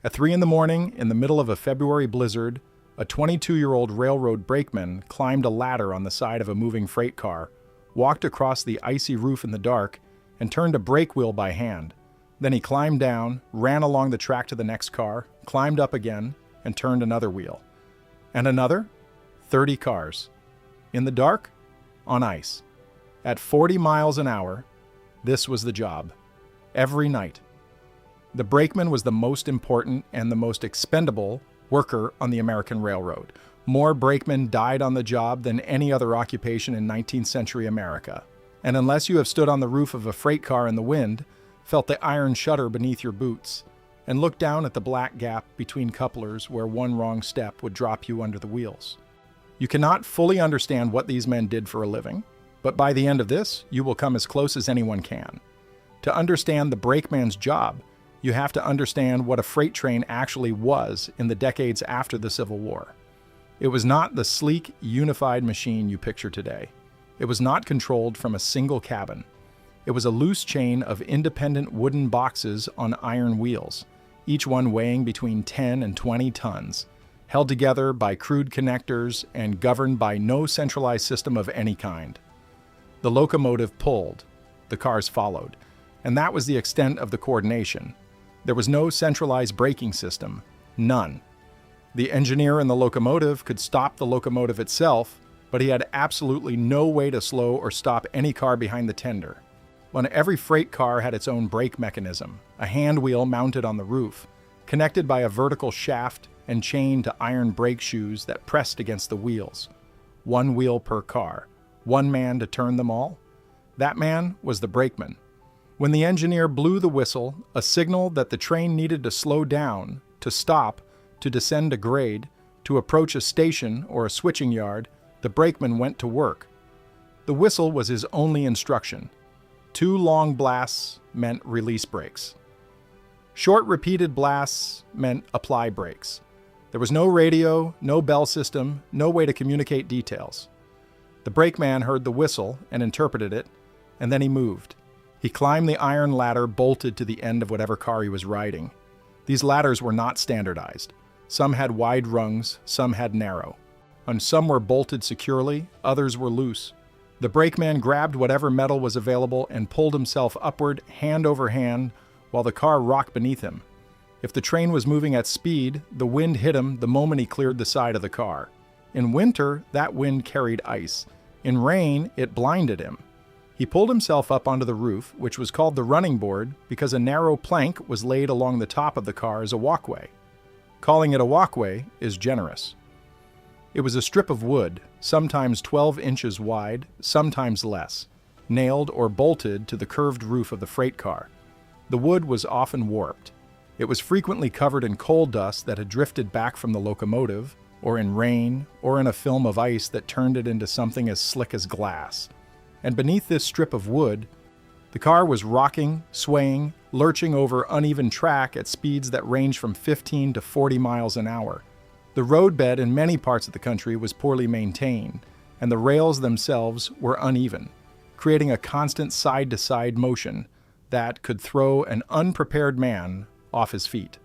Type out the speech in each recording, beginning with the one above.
At 3 in the morning, in the middle of a February blizzard, a 22-year-old railroad brakeman climbed a ladder on the side of a moving freight car, walked across the icy roof in the dark, and turned a brake wheel by hand. Then he climbed down, ran along the track to the next car, climbed up again, and turned another wheel. And another? 30 cars. In the dark? On ice. At 40 miles an hour, this was the job. Every night. The brakeman was the most important and the most expendable worker on the American railroad. More brakemen died on the job than any other occupation in 19th century America. And unless you have stood on the roof of a freight car in the wind, felt the iron shutter beneath your boots, and looked down at the black gap between couplers where one wrong step would drop you under the wheels. You cannot fully understand what these men did for a living, but by the end of this, you will come as close as anyone can. To understand the brakeman's job, you have to understand what a freight train actually was in the decades after the Civil War. It was not the sleek, unified machine you picture today. It was not controlled from a single cabin. It was a loose chain of independent wooden boxes on iron wheels, each one weighing between 10 and 20 tons, held together by crude connectors and governed by no centralized system of any kind. The locomotive pulled, the cars followed, and that was the extent of the coordination. There was no centralized braking system, none. The engineer in the locomotive could stop the locomotive itself, but he had absolutely no way to slow or stop any car behind the tender. When every freight car had its own brake mechanism, a hand wheel mounted on the roof, connected by a vertical shaft and chained to iron brake shoes that pressed against the wheels. One wheel per car, one man to turn them all. That man was the brakeman. When the engineer blew the whistle, a signal that the train needed to slow down, to stop, to descend a grade, to approach a station or a switching yard, the brakeman went to work. The whistle was his only instruction. 2 long blasts meant release brakes. Short repeated blasts meant apply brakes. There was no radio, no bell system, no way to communicate details. The brakeman heard the whistle and interpreted it, and then he moved. He climbed the iron ladder bolted to the end of whatever car he was riding. These ladders were not standardized. Some had wide rungs, some had narrow. And some were bolted securely, others were loose. The brakeman grabbed whatever metal was available and pulled himself upward, hand over hand, while the car rocked beneath him. If the train was moving at speed, the wind hit him the moment he cleared the side of the car. In winter, that wind carried ice. In rain, it blinded him. He pulled himself up onto the roof, which was called the running board because a narrow plank was laid along the top of the car as a walkway. Calling it a walkway is generous. It was a strip of wood, sometimes 12 inches wide, sometimes less, nailed or bolted to the curved roof of the freight car. The wood was often warped. It was frequently covered in coal dust that had drifted back from the locomotive, or in rain, or in a film of ice that turned it into something as slick as glass. And beneath this strip of wood, the car was rocking, swaying, lurching over uneven track at speeds that ranged from 15 to 40 miles an hour. The roadbed in many parts of the country was poorly maintained, and the rails themselves were uneven, creating a constant side-to-side motion that could throw an unprepared man off his feet.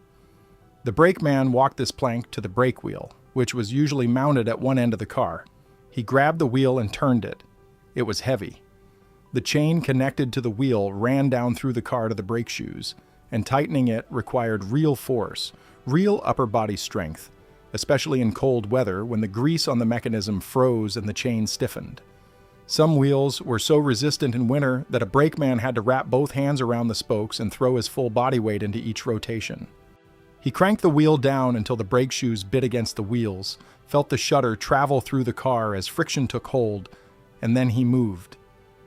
The brakeman walked this plank to the brake wheel, which was usually mounted at one end of the car. He grabbed the wheel and turned it. It was heavy. The chain connected to the wheel ran down through the car to the brake shoes, and tightening it required real force, real upper body strength, especially in cold weather when the grease on the mechanism froze and the chain stiffened. Some wheels were so resistant in winter that a brakeman had to wrap both hands around the spokes and throw his full body weight into each rotation. He cranked the wheel down until the brake shoes bit against the wheels, felt the shutter travel through the car as friction took hold, and then he moved.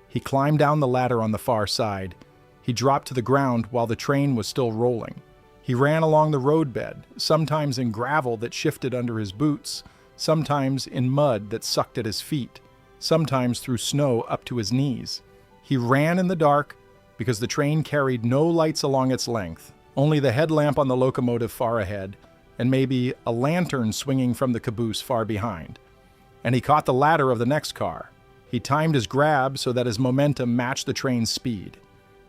He climbed down the ladder on the far side. He dropped to the ground while the train was still rolling. He ran along the roadbed, sometimes in gravel that shifted under his boots, sometimes in mud that sucked at his feet, sometimes through snow up to his knees. He ran in the dark because the train carried no lights along its length, only the headlamp on the locomotive far ahead, and maybe a lantern swinging from the caboose far behind. And he caught the ladder of the next car. He timed his grab so that his momentum matched the train's speed.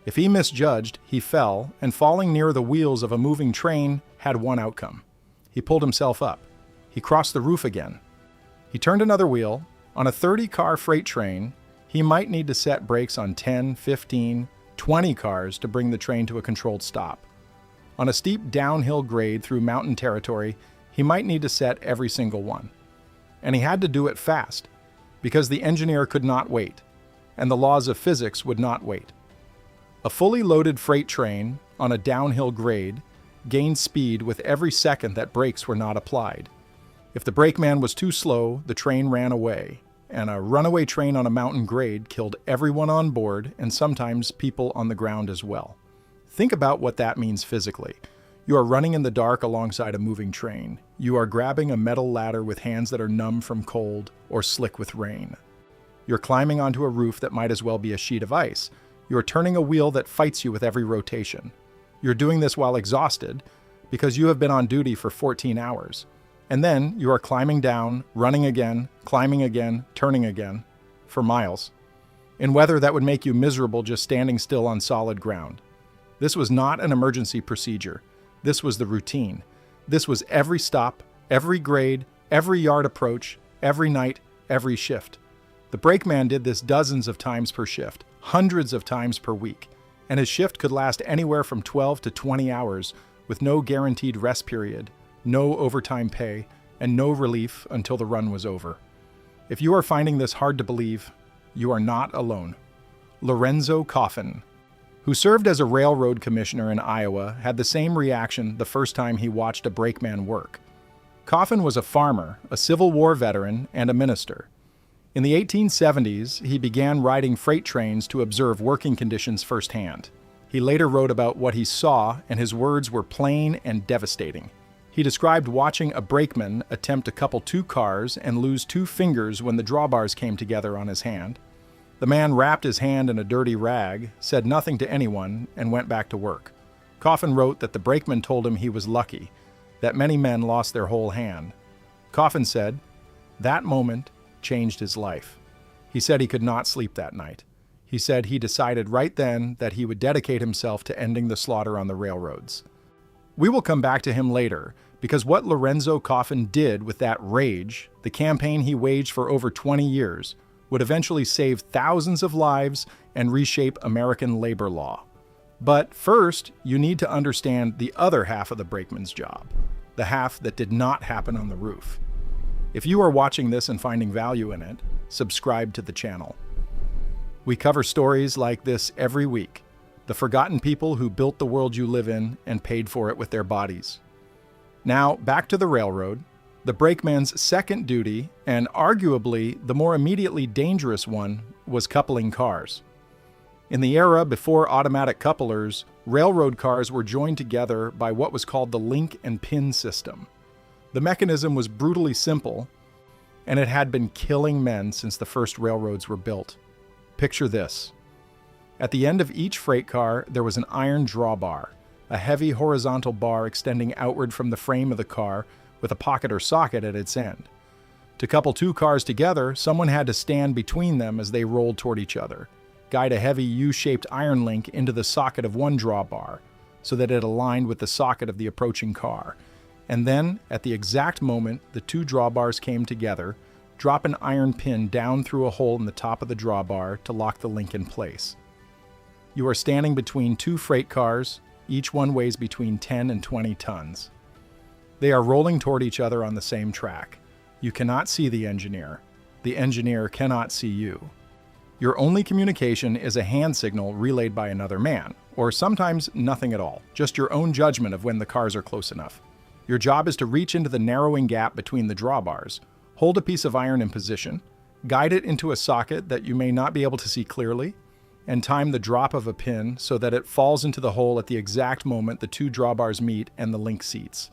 If he misjudged, he fell, and falling near the wheels of a moving train, had one outcome. He pulled himself up. He crossed the roof again. He turned another wheel. On a 30-car freight train, he might need to set brakes on 10, 15, 20 cars to bring the train to a controlled stop. On a steep downhill grade through mountain territory, he might need to set every single one. And he had to do it fast, because the engineer could not wait, and the laws of physics would not wait. A fully loaded freight train on a downhill grade gained speed with every second that brakes were not applied. If the brakeman was too slow, the train ran away, and a runaway train on a mountain grade killed everyone on board and sometimes people on the ground as well. Think about what that means physically. You are running in the dark alongside a moving train. You are grabbing a metal ladder with hands that are numb from cold or slick with rain. You're climbing onto a roof that might as well be a sheet of ice. You're turning a wheel that fights you with every rotation. You're doing this while exhausted because you have been on duty for 14 hours. And then you are climbing down, running again, climbing again, turning again, for miles, in weather that would make you miserable just standing still on solid ground. This was not an emergency procedure. This was the routine. This was every stop, every grade, every yard approach, every night, every shift. The brakeman did this dozens of times per shift, hundreds of times per week, and his shift could last anywhere from 12 to 20 hours with no guaranteed rest period, no overtime pay, and no relief until the run was over. If you are finding this hard to believe, you are not alone. Lorenzo Coffin, who served as a railroad commissioner in Iowa, had the same reaction the first time he watched a brakeman work. Coffin was a farmer, a Civil War veteran, and a minister. In the 1870s, he began riding freight trains to observe working conditions firsthand. He later wrote about what he saw, and his words were plain and devastating. He described watching a brakeman attempt to couple two cars and lose 2 fingers when the drawbars came together on his hand. The man wrapped his hand in a dirty rag, said nothing to anyone, and went back to work. Coffin wrote that the brakeman told him he was lucky, that many men lost their whole hand. Coffin said, that moment changed his life. He said he could not sleep that night. He said he decided right then that he would dedicate himself to ending the slaughter on the railroads. We will come back to him later, because what Lorenzo Coffin did with that rage, the campaign he waged for over 20 years, would eventually save thousands of lives and reshape American labor law. But first, you need to understand the other half of the brakeman's job, the half that did not happen on the roof. If you are watching this and finding value in it, subscribe to the channel. We cover stories like this every week, the forgotten people who built the world you live in and paid for it with their bodies. Now, back to the railroad. The brakeman's second duty, and arguably the more immediately dangerous one, was coupling cars. In the era before automatic couplers, railroad cars were joined together by what was called the link and pin system. The mechanism was brutally simple, and it had been killing men since the first railroads were built. Picture this. At the end of each freight car, there was an iron drawbar, a heavy horizontal bar extending outward from the frame of the car with a pocket or socket at its end. To couple 2 cars together, someone had to stand between them as they rolled toward each other, guide a heavy U-shaped iron link into the socket of one drawbar so that it aligned with the socket of the approaching car. And then, at the exact moment the 2 drawbars came together, drop an iron pin down through a hole in the top of the drawbar to lock the link in place. You are standing between 2 freight cars. Each one weighs between 10 and 20 tons. They are rolling toward each other on the same track. You cannot see the engineer. The engineer cannot see you. Your only communication is a hand signal relayed by another man, or sometimes nothing at all, just your own judgment of when the cars are close enough. Your job is to reach into the narrowing gap between the drawbars, hold a piece of iron in position, guide it into a socket that you may not be able to see clearly, and time the drop of a pin so that it falls into the hole at the exact moment the 2 drawbars meet and the link seats.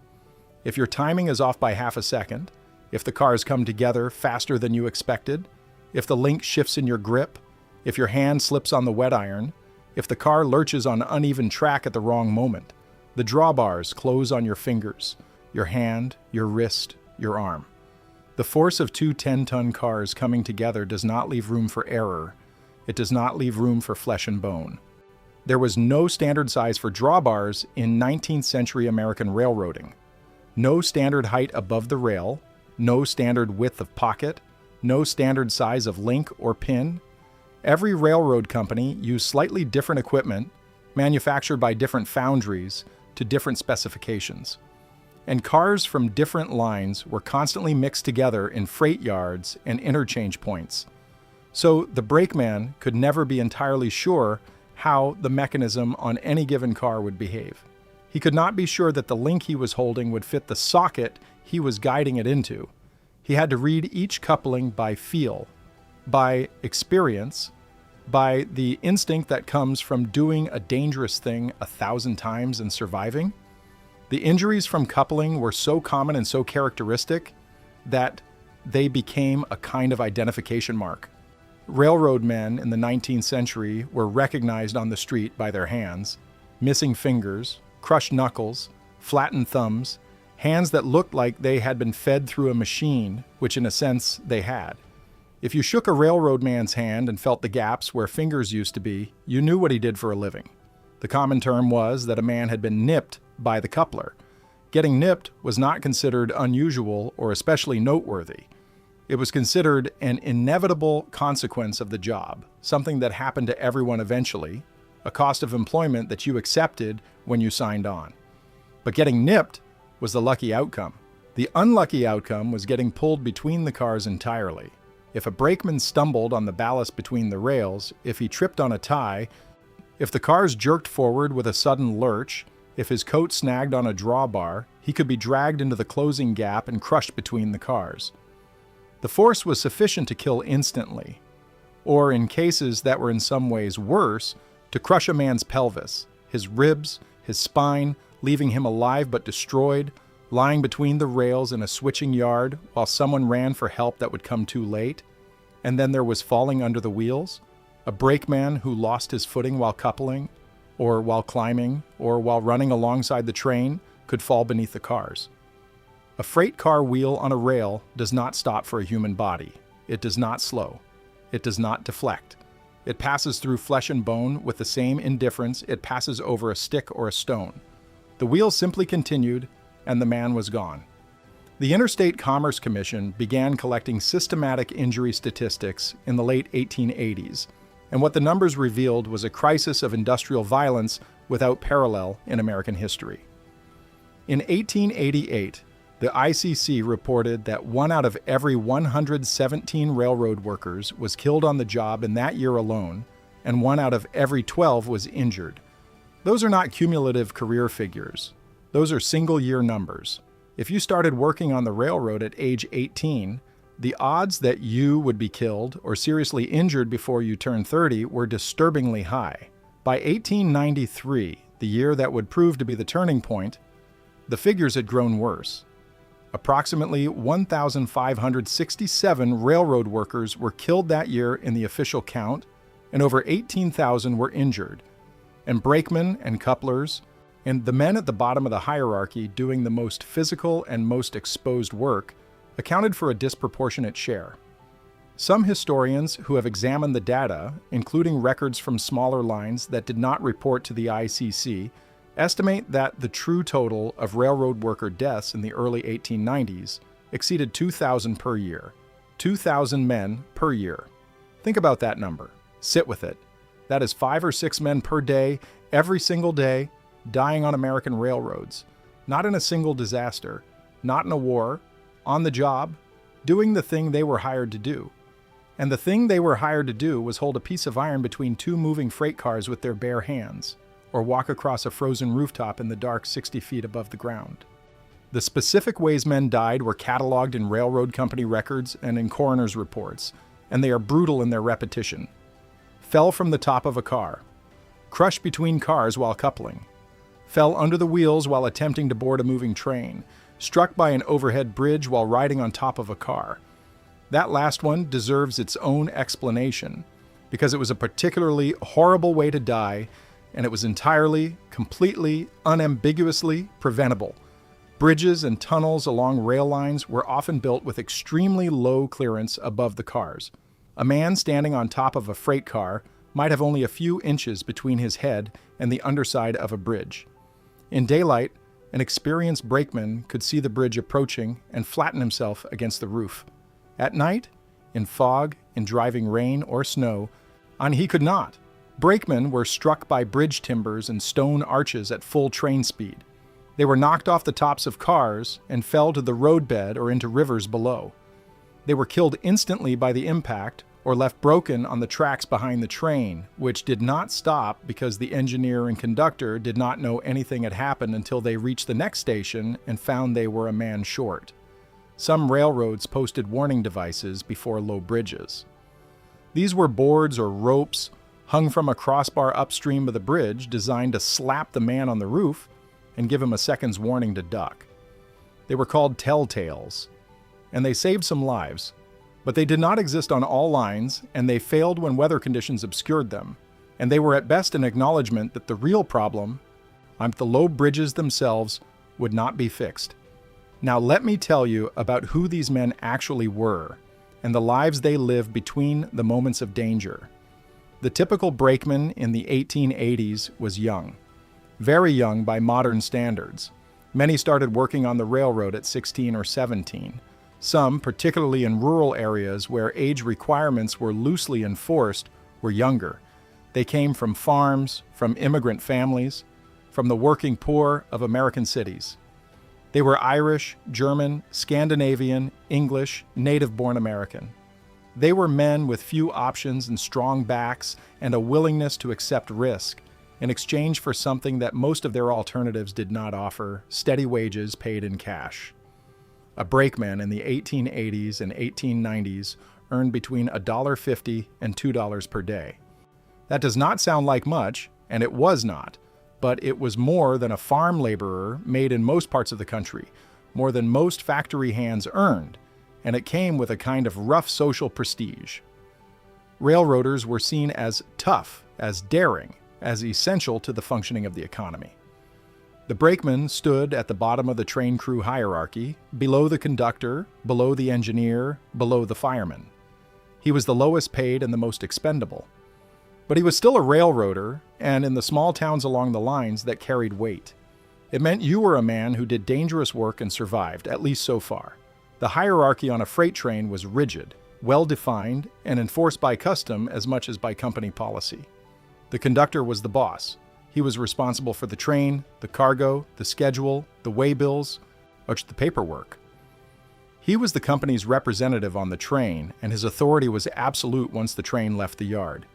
If your timing is off by half a second, if the cars come together faster than you expected, if the link shifts in your grip, if your hand slips on the wet iron, if the car lurches on uneven track at the wrong moment, the drawbars close on your fingers, your hand, your wrist, your arm. The force of 2 10-ton cars coming together does not leave room for error. It does not leave room for flesh and bone. There was no standard size for drawbars in 19th century American railroading. No standard height above the rail, no standard width of pocket, no standard size of link or pin. Every railroad company used slightly different equipment, manufactured by different foundries, to different specifications. And cars from different lines were constantly mixed together in freight yards and interchange points. So the brakeman could never be entirely sure how the mechanism on any given car would behave. He could not be sure that the link he was holding would fit the socket he was guiding it into. He had to read each coupling by feel, by experience, by the instinct that comes from doing a dangerous thing 1,000 times and surviving. The injuries from coupling were so common and so characteristic that they became a kind of identification mark. Railroad men in the 19th century were recognized on the street by their hands, missing fingers, crushed knuckles, flattened thumbs, hands that looked like they had been fed through a machine, which in a sense they had. If you shook a railroad man's hand and felt the gaps where fingers used to be, you knew what he did for a living. The common term was that a man had been nipped by the coupler. Getting nipped was not considered unusual or especially noteworthy. It was considered an inevitable consequence of the job, something that happened to everyone eventually, a cost of employment that you accepted when you signed on. But getting nipped was the lucky outcome. The unlucky outcome was getting pulled between the cars entirely. If a brakeman stumbled on the ballast between the rails, if he tripped on a tie, if the cars jerked forward with a sudden lurch, if his coat snagged on a drawbar, he could be dragged into the closing gap and crushed between the cars. The force was sufficient to kill instantly, or in cases that were in some ways worse, to crush a man's pelvis, his ribs, his spine, leaving him alive but destroyed, lying between the rails in a switching yard while someone ran for help that would come too late. And then there was falling under the wheels, a brakeman who lost his footing while coupling, or while climbing, or while running alongside the train, could fall beneath the cars. A freight car wheel on a rail does not stop for a human body. It does not slow. It does not deflect. It passes through flesh and bone with the same indifference it passes over a stick or a stone. The wheel simply continued, and the man was gone. The Interstate Commerce Commission began collecting systematic injury statistics in the late 1880s, and what the numbers revealed was a crisis of industrial violence without parallel in American history. In 1888, the ICC reported that 1 out of every 117 railroad workers was killed on the job in that year alone, and 1 out of every 12 was injured. Those are not cumulative career figures. Those are single-year numbers. If you started working on the railroad at age 18, the odds that you would be killed or seriously injured before you turned 30 were disturbingly high. By 1893, the year that would prove to be the turning point, the figures had grown worse. Approximately 1,567 railroad workers were killed that year in the official count, and over 18,000 were injured. And brakemen and couplers, and the men at the bottom of the hierarchy doing the most physical and most exposed work, accounted for a disproportionate share. Some historians who have examined the data, including records from smaller lines that did not report to the ICC, estimate that the true total of railroad worker deaths in the early 1890s exceeded 2,000 per year. 2,000 men per year. Think about that number. Sit with it. That is 5 or 6 men per day, every single day, dying on American railroads. Not in a single disaster, not in a war, on the job, doing the thing they were hired to do. And the thing they were hired to do was hold a piece of iron between 2 moving freight cars with their bare hands, or walk across a frozen rooftop in the dark 60 feet above the ground. The specific ways men died were cataloged in railroad company records and in coroner's reports, and they are brutal in their repetition. Fell from the top of a car. Crushed between cars while coupling. Fell under the wheels while attempting to board a moving train. Struck by an overhead bridge while riding on top of a car. That last one deserves its own explanation, because it was a particularly horrible way to die, and it was entirely, completely, unambiguously preventable. Bridges and tunnels along rail lines were often built with extremely low clearance above the cars. A man standing on top of a freight car might have only a few inches between his head and the underside of a bridge. In daylight, an experienced brakeman could see the bridge approaching and flatten himself against the roof. At night, in fog, in driving rain or snow, he could not. Brakemen were struck by bridge timbers and stone arches at full train speed. They were knocked off the tops of cars and fell to the roadbed or into rivers below. They were killed instantly by the impact or left broken on the tracks behind the train, which did not stop because the engineer and conductor did not know anything had happened until they reached the next station and found they were a man short. Some railroads posted warning devices before low bridges. These were boards or ropes hung from a crossbar upstream of the bridge designed to slap the man on the roof and give him a second's warning to duck. They were called telltales, and they saved some lives, but they did not exist on all lines, and they failed when weather conditions obscured them, and they were at best an acknowledgement that the real problem, the low bridges themselves, would not be fixed. Now let me tell you about who these men actually were, and the lives they lived between the moments of danger. The typical brakeman in the 1880s was young. Very young by modern standards. Many started working on the railroad at 16 or 17. Some, particularly in rural areas where age requirements were loosely enforced, were younger. They came from farms, from immigrant families, from the working poor of American cities. They were Irish, German, Scandinavian, English, native-born American. They were men with few options and strong backs and a willingness to accept risk, in exchange for something that most of their alternatives did not offer: steady wages paid in cash. A brakeman in the 1880s and 1890s earned between $1.50 and $2 per day. That does not sound like much, and it was not, but it was more than a farm laborer made in most parts of the country, more than most factory hands earned, and it came with a kind of rough social prestige. Railroaders were seen as tough, as daring, as essential to the functioning of the economy. The brakeman stood at the bottom of the train crew hierarchy, below the conductor, below the engineer, below the fireman. He was the lowest paid and the most expendable. But he was still a railroader, and in the small towns along the lines that carried weight. It meant you were a man who did dangerous work and survived, at least so far. The hierarchy on a freight train was rigid, well-defined, and enforced by custom as much as by company policy. The conductor was the boss. He was responsible for the train, the cargo, the schedule, the waybills, or the paperwork. He was the company's representative on the train, and his authority was absolute once the train left the yard.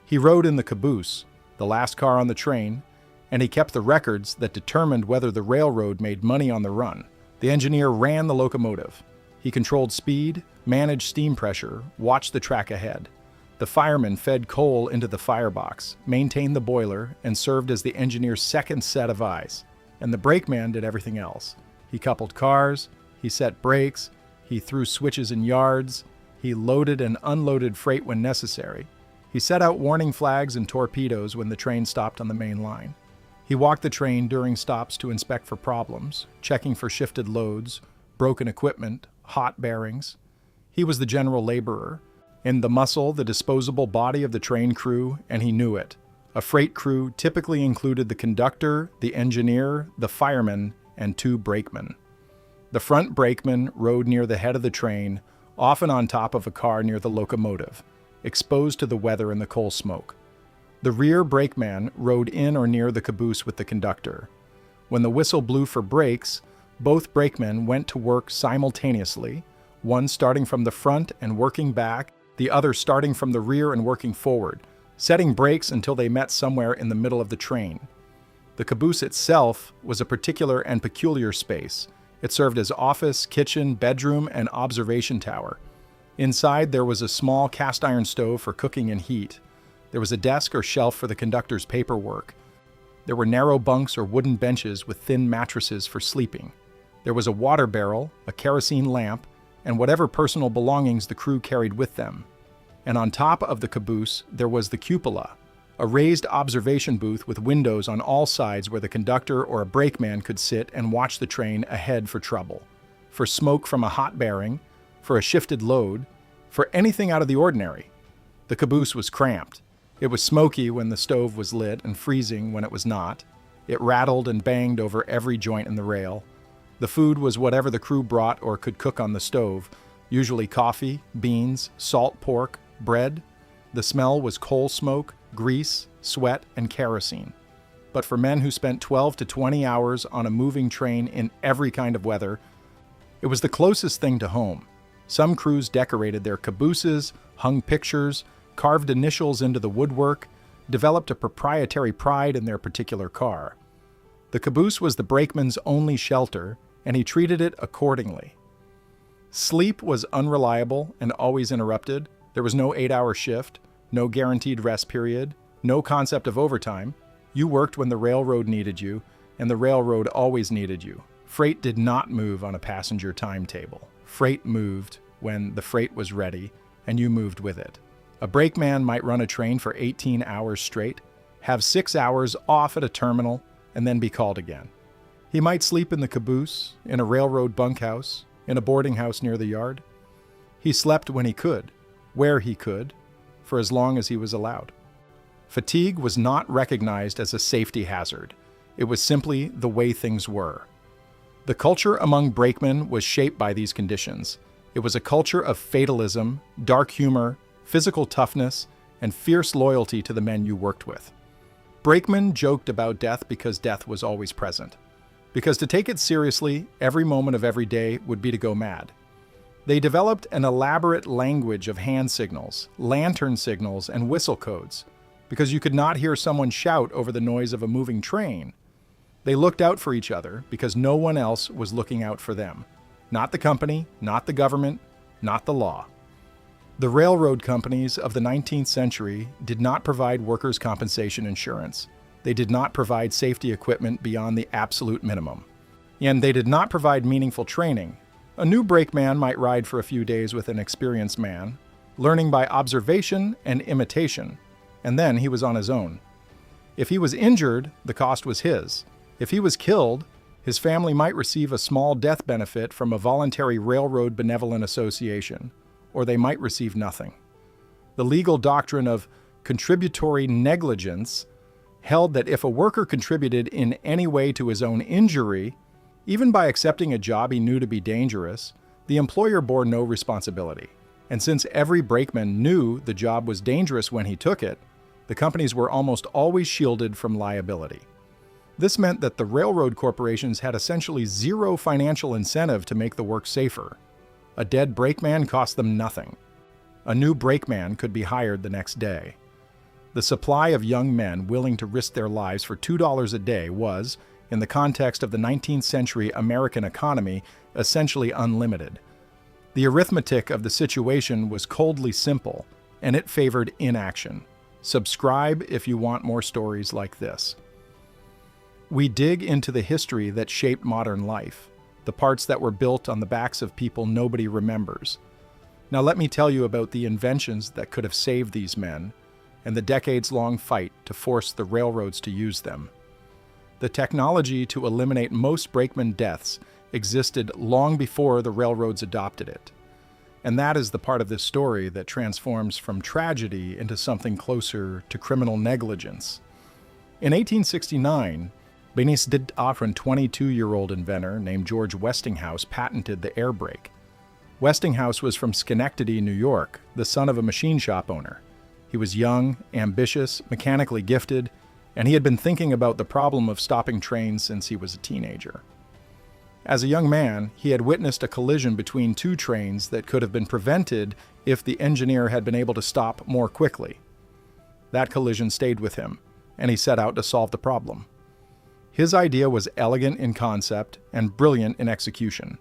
He rode in the caboose, the last car on the train, and he kept the records that determined whether the railroad made money on the run. The engineer ran the locomotive. He controlled speed, managed steam pressure, watched the track ahead. The fireman fed coal into the firebox, maintained the boiler, and served as the engineer's second set of eyes. And the brakeman did everything else. He coupled cars, he set brakes, he threw switches in yards, he loaded and unloaded freight when necessary. He set out warning flags and torpedoes when the train stopped on the main line. He walked the train during stops to inspect for problems, checking for shifted loads, broken equipment, hot bearings. He was the general laborer. In the muscle, the disposable body of the train crew, and he knew it. A freight crew typically included the conductor, the engineer, the fireman, and 2 brakemen. The front brakeman rode near the head of the train, often on top of a car near the locomotive, exposed to the weather and the coal smoke. The rear brakeman rode in or near the caboose with the conductor. When the whistle blew for brakes, both brakemen went to work simultaneously, one starting from the front and working back, the other starting from the rear and working forward, setting brakes until they met somewhere in the middle of the train. The caboose itself was a particular and peculiar space. It served as office, kitchen, bedroom, and observation tower. Inside there was a small cast iron stove for cooking and heat. There was a desk or shelf for the conductor's paperwork. There were narrow bunks or wooden benches with thin mattresses for sleeping. There was a water barrel, a kerosene lamp, and whatever personal belongings the crew carried with them. And on top of the caboose, there was the cupola, a raised observation booth with windows on all sides where the conductor or a brakeman could sit and watch the train ahead for trouble, for smoke from a hot bearing, for a shifted load, for anything out of the ordinary. The caboose was cramped. It was smoky when the stove was lit and freezing when it was not. It rattled and banged over every joint in the rail. The food was whatever the crew brought or could cook on the stove, usually coffee, beans, salt pork, bread. The smell was coal smoke, grease, sweat, and kerosene. But for men who spent 12 to 20 hours on a moving train in every kind of weather, it was the closest thing to home. Some crews decorated their cabooses, hung pictures, carved initials into the woodwork, developed a proprietary pride in their particular car. The caboose was the brakeman's only shelter, and he treated it accordingly. Sleep was unreliable and always interrupted. There was no 8-hour shift, no guaranteed rest period, no concept of overtime. You worked when the railroad needed you, and the railroad always needed you. Freight did not move on a passenger timetable. Freight moved when the freight was ready, and you moved with it. A brakeman might run a train for 18 hours straight, have 6 hours off at a terminal, and then be called again. He might sleep in the caboose, in a railroad bunkhouse, in a boarding house near the yard. He slept when he could, where he could, for as long as he was allowed. Fatigue was not recognized as a safety hazard. It was simply the way things were. The culture among brakemen was shaped by these conditions. It was a culture of fatalism, dark humor, physical toughness, and fierce loyalty to the men you worked with. Brakemen joked about death because death was always present. Because to take it seriously, every moment of every day would be to go mad. They developed an elaborate language of hand signals, lantern signals, and whistle codes, because you could not hear someone shout over the noise of a moving train. They looked out for each other because no one else was looking out for them. Not the company, not the government, not the law. The railroad companies of the 19th century did not provide workers' compensation insurance. They did not provide safety equipment beyond the absolute minimum. And they did not provide meaningful training. A new brakeman might ride for a few days with an experienced man, learning by observation and imitation, and then he was on his own. If he was injured, the cost was his. If he was killed, his family might receive a small death benefit from a voluntary railroad benevolent association, or they might receive nothing. The legal doctrine of contributory negligence held that if a worker contributed in any way to his own injury, even by accepting a job he knew to be dangerous, the employer bore no responsibility. And since every brakeman knew the job was dangerous when he took it, the companies were almost always shielded from liability. This meant that the railroad corporations had essentially zero financial incentive to make the work safer. A dead brakeman cost them nothing. A new brakeman could be hired the next day. The supply of young men willing to risk their lives for $2 a day was, in the context of the 19th century American economy, essentially unlimited. The arithmetic of the situation was coldly simple, and it favored inaction. Subscribe if you want more stories like this. We dig into the history that shaped modern life, the parts that were built on the backs of people nobody remembers. Now let me tell you about the inventions that could have saved these men, and the decades-long fight to force the railroads to use them. The technology to eliminate most brakeman deaths existed long before the railroads adopted it. And that is the part of this story that transforms from tragedy into something closer to criminal negligence. In 1869, Bénice d'Affren 22-year-old inventor named George Westinghouse patented the air brake. Westinghouse was from Schenectady, New York, the son of a machine shop owner. He was young, ambitious, mechanically gifted, and he had been thinking about the problem of stopping trains since he was a teenager. As a young man, he had witnessed a collision between two trains that could have been prevented if the engineer had been able to stop more quickly. That collision stayed with him, and he set out to solve the problem. His idea was elegant in concept and brilliant in execution.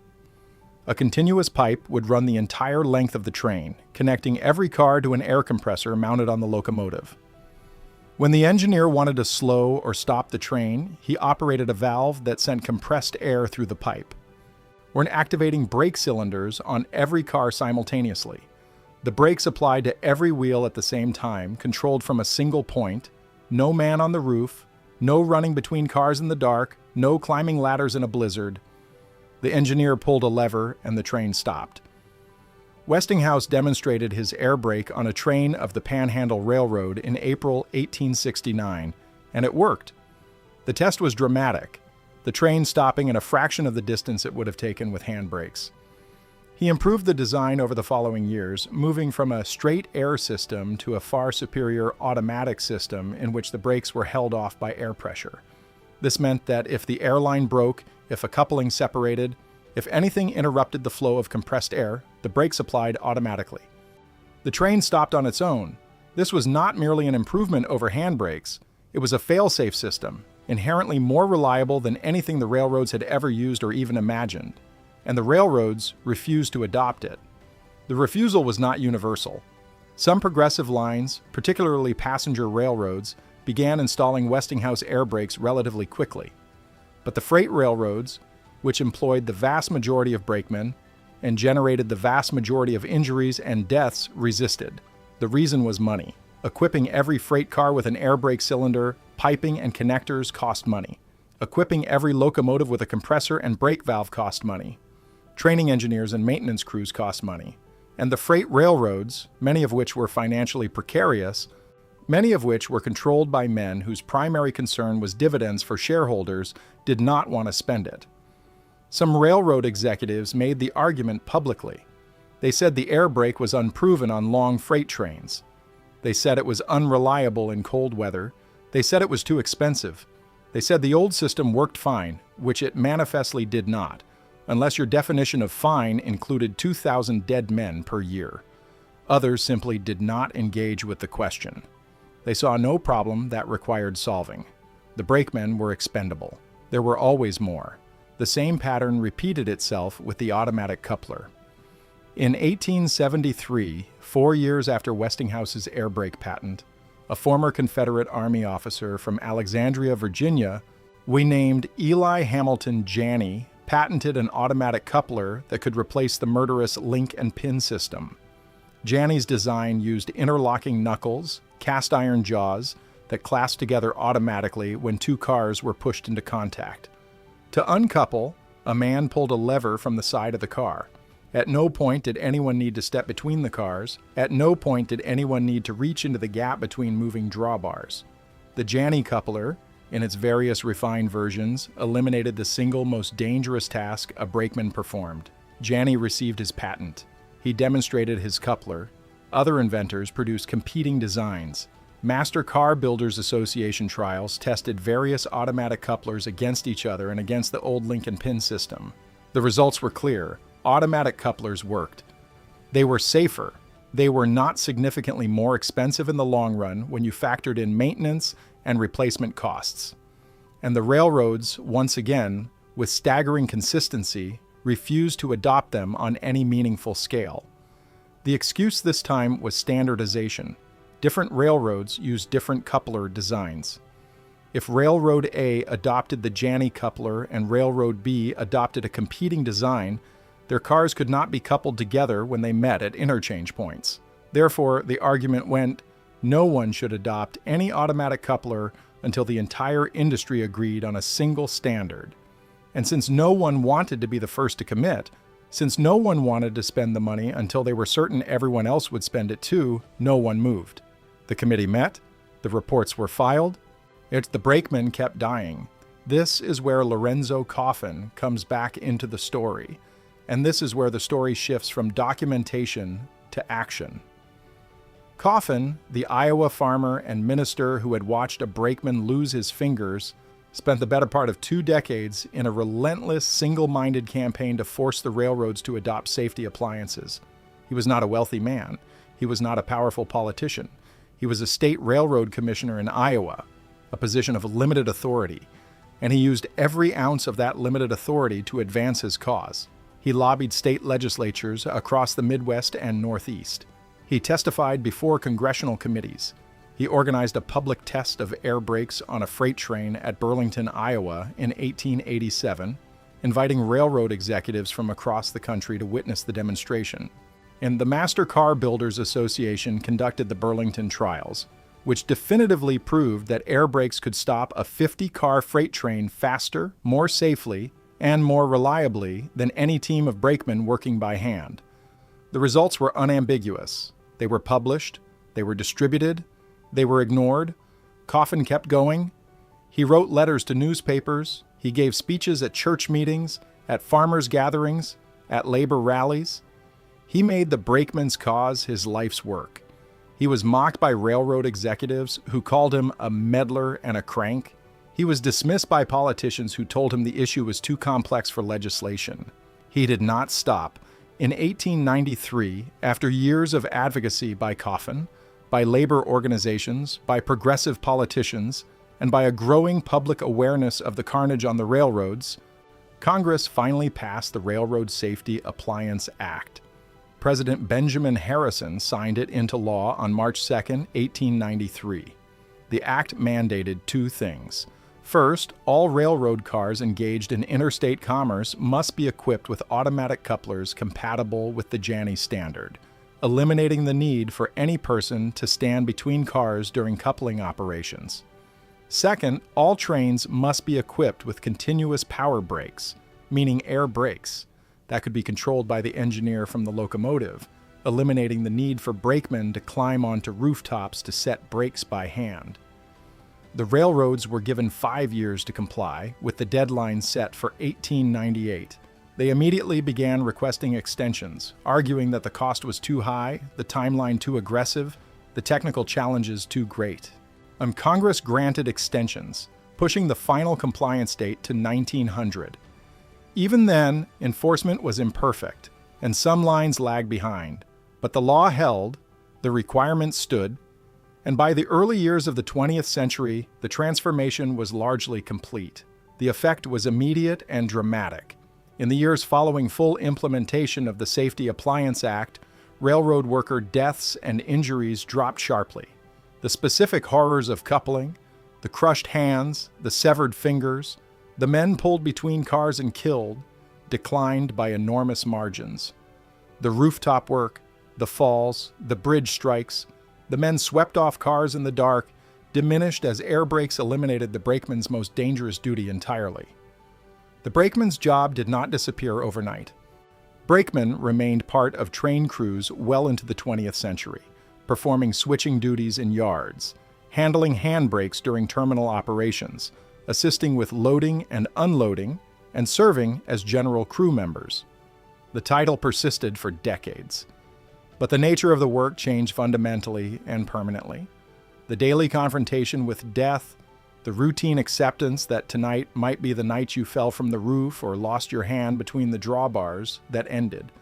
A continuous pipe would run the entire length of the train, connecting every car to an air compressor mounted on the locomotive. When the engineer wanted to slow or stop the train, he operated a valve that sent compressed air through the pipe. When activating brake cylinders on every car simultaneously, the brakes applied to every wheel at the same time, controlled from a single point, no man on the roof, no running between cars in the dark, no climbing ladders in a blizzard. The engineer pulled a lever and the train stopped. Westinghouse demonstrated his air brake on a train of the Panhandle Railroad in April 1869, and it worked. The test was dramatic, the train stopping in a fraction of the distance it would have taken with hand brakes. He improved the design over the following years, moving from a straight air system to a far superior automatic system in which the brakes were held off by air pressure. This meant that if the airline broke, if a coupling separated, if anything interrupted the flow of compressed air, the brakes applied automatically. The train stopped on its own. This was not merely an improvement over hand brakes, it was a fail-safe system, inherently more reliable than anything the railroads had ever used or even imagined. And the railroads refused to adopt it. The refusal was not universal. Some progressive lines, particularly passenger railroads, began installing Westinghouse air brakes relatively quickly. But the freight railroads, which employed the vast majority of brakemen and generated the vast majority of injuries and deaths, resisted. The reason was money. Equipping every freight car with an air brake cylinder, piping and connectors cost money. Equipping every locomotive with a compressor and brake valve cost money. Training engineers and maintenance crews cost money. And the freight railroads, many of which were financially precarious, many of which were controlled by men whose primary concern was dividends for shareholders, did not want to spend it. Some railroad executives made the argument publicly. They said the air brake was unproven on long freight trains. They said it was unreliable in cold weather. They said it was too expensive. They said the old system worked fine, which it manifestly did not, unless your definition of fine included 2,000 dead men per year. Others simply did not engage with the question. They saw no problem that required solving. The brakemen were expendable. There were always more. The same pattern repeated itself with the automatic coupler. In 1873, 4 years after Westinghouse's air brake patent, a former Confederate Army officer from Alexandria, Virginia, we named Eli Hamilton Janney, patented an automatic coupler that could replace the murderous link and pin system. Janney's design used interlocking knuckles, cast iron jaws that clasped together automatically when two cars were pushed into contact. To uncouple, a man pulled a lever from the side of the car. At no point did anyone need to step between the cars. At no point did anyone need to reach into the gap between moving drawbars. The Janney coupler, in its various refined versions, eliminated the single most dangerous task a brakeman performed. Janney received his patent. He demonstrated his coupler. Other inventors produced competing designs. Master Car Builders Association trials tested various automatic couplers against each other and against the old link and pin system. The results were clear. Automatic couplers worked. They were safer. They were not significantly more expensive in the long run when you factored in maintenance and replacement costs. And the railroads, once again, with staggering consistency, refused to adopt them on any meaningful scale. The excuse this time was standardization. Different railroads used different coupler designs. If Railroad A adopted the Janney coupler and Railroad B adopted a competing design, their cars could not be coupled together when they met at interchange points. Therefore, the argument went, no one should adopt any automatic coupler until the entire industry agreed on a single standard. And since no one wanted to be the first to commit, since no one wanted to spend the money until they were certain everyone else would spend it too, no one moved. The committee met, the reports were filed, yet the brakemen kept dying. This is where Lorenzo Coffin comes back into the story, and this is where the story shifts from documentation to action. Coffin, the Iowa farmer and minister who had watched a brakeman lose his fingers, spent the better part of 2 decades in a relentless, single-minded campaign to force the railroads to adopt safety appliances. He was not a wealthy man. He was not a powerful politician. He was a state railroad commissioner in Iowa, a position of limited authority, and he used every ounce of that limited authority to advance his cause. He lobbied state legislatures across the Midwest and Northeast. He testified before congressional committees. He organized a public test of air brakes on a freight train at Burlington, Iowa in 1887, inviting railroad executives from across the country to witness the demonstration. And the Master Car Builders Association conducted the Burlington trials, which definitively proved that air brakes could stop a 50-car freight train faster, more safely, and more reliably than any team of brakemen working by hand. The results were unambiguous. They were published, they were distributed, they were ignored. Coffin kept going. He wrote letters to newspapers, he gave speeches at church meetings, at farmers' gatherings, at labor rallies. He made the brakemen's cause his life's work. He was mocked by railroad executives who called him a meddler and a crank. He was dismissed by politicians who told him the issue was too complex for legislation. He did not stop. In 1893, after years of advocacy by Coffin, by labor organizations, by progressive politicians, and by a growing public awareness of the carnage on the railroads, Congress finally passed the Railroad Safety Appliance Act. President Benjamin Harrison signed it into law on March 2, 1893. The act mandated two things. First, all railroad cars engaged in interstate commerce must be equipped with automatic couplers compatible with the Janney standard, eliminating the need for any person to stand between cars during coupling operations. Second, all trains must be equipped with continuous power brakes, meaning air brakes, that could be controlled by the engineer from the locomotive, eliminating the need for brakemen to climb onto rooftops to set brakes by hand. The railroads were given 5 years to comply, with the deadline set for 1898. They immediately began requesting extensions, arguing that the cost was too high, the timeline too aggressive, the technical challenges too great. Congress granted extensions, pushing the final compliance date to 1900. Even then, enforcement was imperfect, and some lines lagged behind. But the law held, the requirements stood, and by the early years of the 20th century, the transformation was largely complete. The effect was immediate and dramatic. In the years following full implementation of the Safety Appliance Act, railroad worker deaths and injuries dropped sharply. The specific horrors of coupling, the crushed hands, the severed fingers, the men pulled between cars and killed, declined by enormous margins. The rooftop work, the falls, the bridge strikes, the men swept off cars in the dark, diminished as air brakes eliminated the brakeman's most dangerous duty entirely. The brakeman's job did not disappear overnight. Brakemen remained part of train crews well into the 20th century, performing switching duties in yards, handling handbrakes during terminal operations, assisting with loading and unloading, and serving as general crew members. The title persisted for decades. But the nature of the work changed fundamentally and permanently. The daily confrontation with death, the routine acceptance that tonight might be the night you fell from the roof or lost your hand between the drawbars, that ended.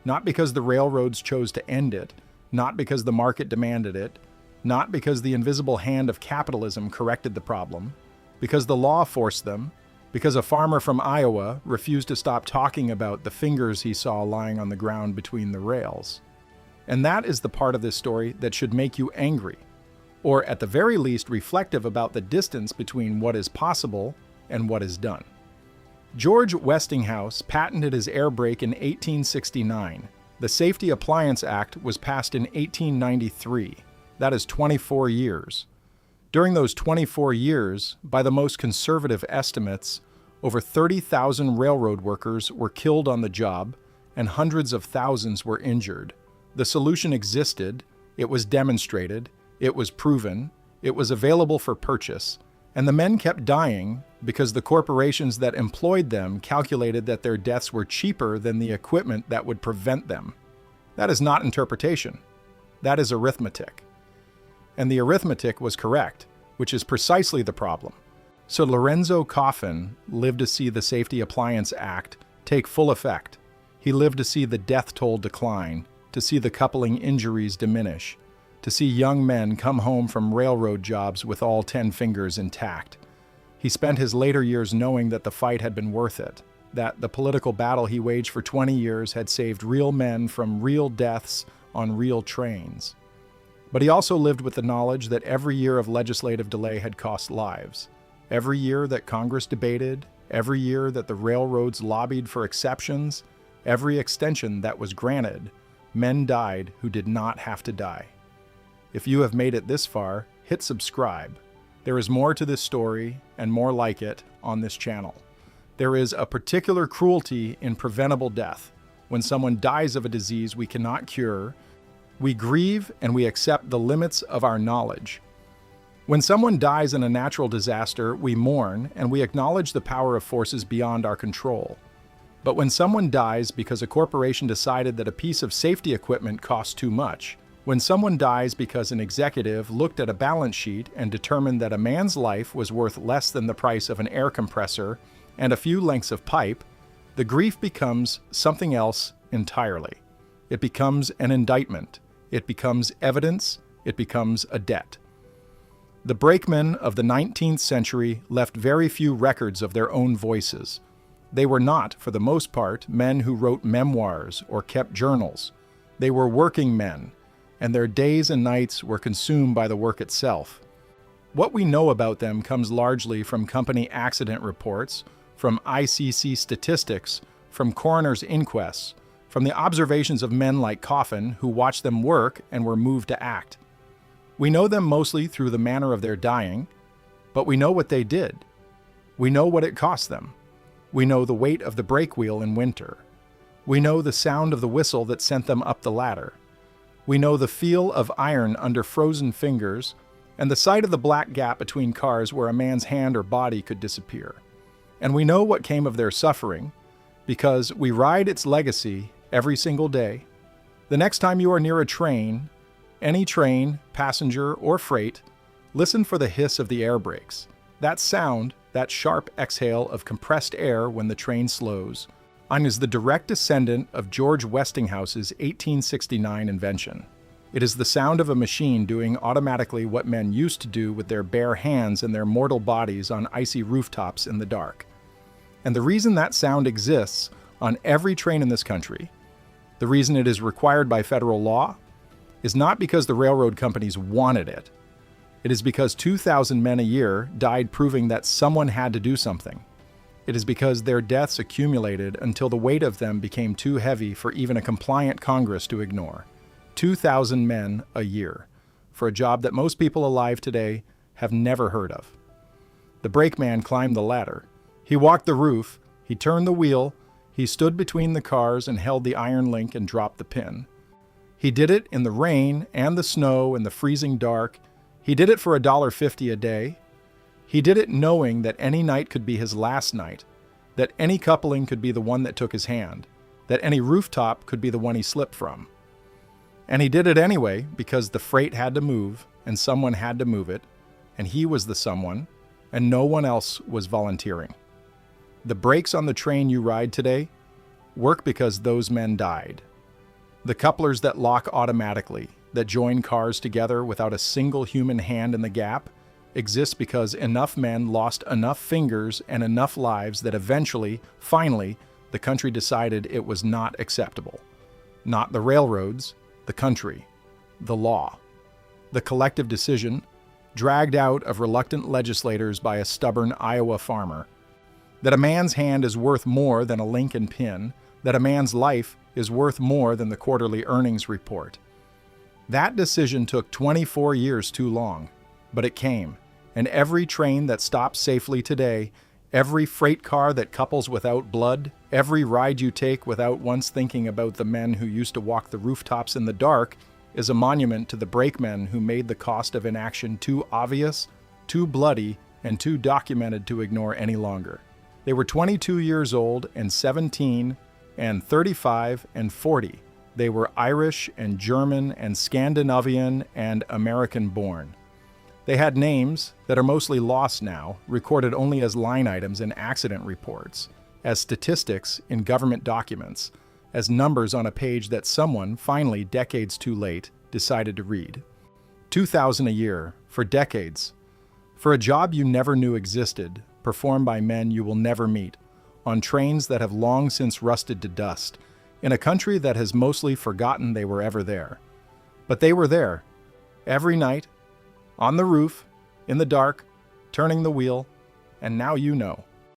Not because the railroads chose to end it, not because the market demanded it, not because the invisible hand of capitalism corrected the problem, because the law forced them, because a farmer from Iowa refused to stop talking about the fingers he saw lying on the ground between the rails. And that is the part of this story that should make you angry, or at the very least reflective about the distance between what is possible and what is done. George Westinghouse patented his air brake in 1869. The Safety Appliance Act was passed in 1893. That is 24 years. During those 24 years, by the most conservative estimates, over 30,000 railroad workers were killed on the job and hundreds of thousands were injured. The solution existed, it was demonstrated, it was proven, it was available for purchase, and the men kept dying because the corporations that employed them calculated that their deaths were cheaper than the equipment that would prevent them. That is not interpretation. That is arithmetic. And the arithmetic was correct, which is precisely the problem. So Lorenzo Coffin lived to see the Safety Appliance Act take full effect. He lived to see the death toll decline, to see the coupling injuries diminish, to see young men come home from railroad jobs with all 10 fingers intact. He spent his later years knowing that the fight had been worth it, that the political battle he waged for 20 years had saved real men from real deaths on real trains. But he also lived with the knowledge that every year of legislative delay had cost lives. Every year that Congress debated, every year that the railroads lobbied for exceptions, every extension that was granted, men died who did not have to die. If you have made it this far, hit subscribe. There is more to this story and more like it on this channel. There is a particular cruelty in preventable death, when someone dies of a disease we cannot cure. We grieve and we accept the limits of our knowledge. When someone dies in a natural disaster, we mourn and we acknowledge the power of forces beyond our control. But when someone dies because a corporation decided that a piece of safety equipment costs too much, when someone dies because an executive looked at a balance sheet and determined that a man's life was worth less than the price of an air compressor and a few lengths of pipe, the grief becomes something else entirely. It becomes an indictment. It becomes evidence. It becomes a debt. The brakemen of the 19th century left very few records of their own voices. They were not, for the most part, men who wrote memoirs or kept journals. They were working men, and their days and nights were consumed by the work itself. What we know about them comes largely from company accident reports, from ICC statistics, from coroner's inquests, from the observations of men like Coffin who watched them work and were moved to act. We know them mostly through the manner of their dying, but we know what they did. We know what it cost them. We know the weight of the brake wheel in winter. We know the sound of the whistle that sent them up the ladder. We know the feel of iron under frozen fingers and the sight of the black gap between cars where a man's hand or body could disappear. And we know what came of their suffering because we ride its legacy every single day. The next time you are near a train, any train, passenger, or freight, listen for the hiss of the air brakes. That sound, that sharp exhale of compressed air when the train slows, is the direct descendant of George Westinghouse's 1869 invention. It is the sound of a machine doing automatically what men used to do with their bare hands and their mortal bodies on icy rooftops in the dark. And the reason that sound exists on every train in this country, the reason it is required by federal law, is not because the railroad companies wanted it. It is because 2,000 men a year died proving that someone had to do something. It is because their deaths accumulated until the weight of them became too heavy for even a compliant Congress to ignore. 2,000 men a year, for a job that most people alive today have never heard of. The brakeman climbed the ladder. He walked the roof, he turned the wheel, he stood between the cars and held the iron link and dropped the pin. He did it in the rain and the snow and the freezing dark. He did it for $1.50 a day. He did it knowing that any night could be his last night, that any coupling could be the one that took his hand, that any rooftop could be the one he slipped from. And he did it anyway because the freight had to move and someone had to move it, and he was the someone, and no one else was volunteering. The brakes on the train you ride today work because those men died. The couplers that lock automatically, that join cars together without a single human hand in the gap, exist because enough men lost enough fingers and enough lives that eventually, finally, the country decided it was not acceptable. Not the railroads, the country, the law. The collective decision, dragged out of reluctant legislators by a stubborn Iowa farmer, that a man's hand is worth more than a link and pin, that a man's life is worth more than the quarterly earnings report. That decision took 24 years too long, but it came. And every train that stops safely today, every freight car that couples without blood, every ride you take without once thinking about the men who used to walk the rooftops in the dark, is a monument to the brakemen who made the cost of inaction too obvious, too bloody, and too documented to ignore any longer. They were 22 years old and 17 and 35 and 40. They were Irish and German and Scandinavian and American-born. They had names that are mostly lost now, recorded only as line items in accident reports, as statistics in government documents, as numbers on a page that someone, finally decades too late, decided to read. 2,000 a year, for decades, for a job you never knew existed, performed by men you will never meet, on trains that have long since rusted to dust, in a country that has mostly forgotten they were ever there. But they were there, every night, on the roof, in the dark, turning the wheel, and now you know.